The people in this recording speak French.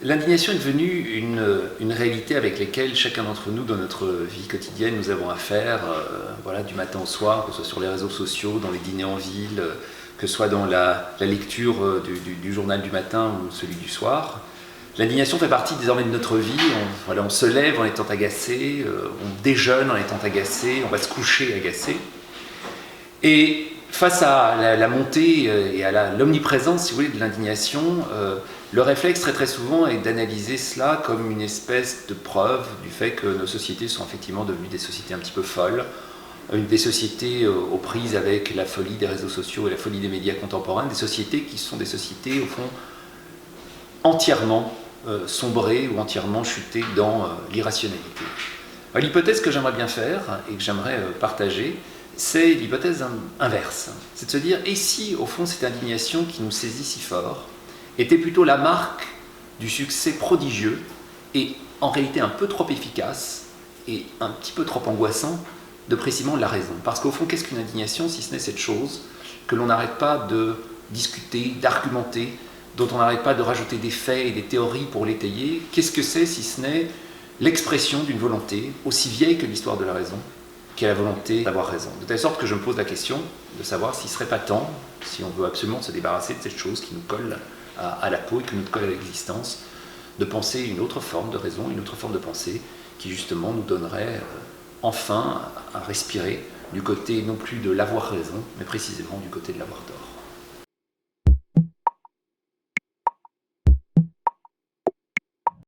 L'indignation est devenue une réalité avec laquelle chacun d'entre nous, dans notre vie quotidienne, nous avons affaire, voilà, du matin au soir, que ce soit sur les réseaux sociaux, dans les dîners en ville, que ce soit dans la lecture du journal du matin ou celui du soir. L'indignation fait partie désormais de notre vie. On se lève en étant agacé, on déjeune en étant agacé, on va se coucher agacé. Et face à la montée et à l'omniprésence, si vous voulez, de l'indignation, le réflexe très souvent est d'analyser cela comme une espèce de preuve du fait que nos sociétés sont effectivement devenues des sociétés un petit peu folles, des sociétés aux prises avec la folie des réseaux sociaux et la folie des médias contemporains, des sociétés qui sont des sociétés au fond entièrement sombrées ou entièrement chutées dans l'irrationalité. L'hypothèse que j'aimerais bien faire et que j'aimerais partager, c'est l'hypothèse inverse. C'est de se dire, et si au fond cette indignation qui nous saisit si fort était plutôt la marque du succès prodigieux et en réalité un peu trop efficace et un petit peu trop angoissant de précisément la raison. Parce qu'au fond, qu'est-ce qu'une indignation si ce n'est cette chose que l'on n'arrête pas de discuter, d'argumenter, dont on n'arrête pas de rajouter des faits et des théories pour l'étayer? Qu'est-ce que c'est si ce n'est l'expression d'une volonté aussi vieille que l'histoire de la raison, qui est la volonté d'avoir raison? De telle sorte que je me pose la question de savoir s'il ne serait pas temps, si on veut absolument se débarrasser de cette chose qui nous colle à la peau et qui nous colle à l'existence, de penser une autre forme de raison, une autre forme de pensée qui justement nous donnerait enfin à respirer du côté non plus de l'avoir raison, mais précisément du côté de l'avoir tort.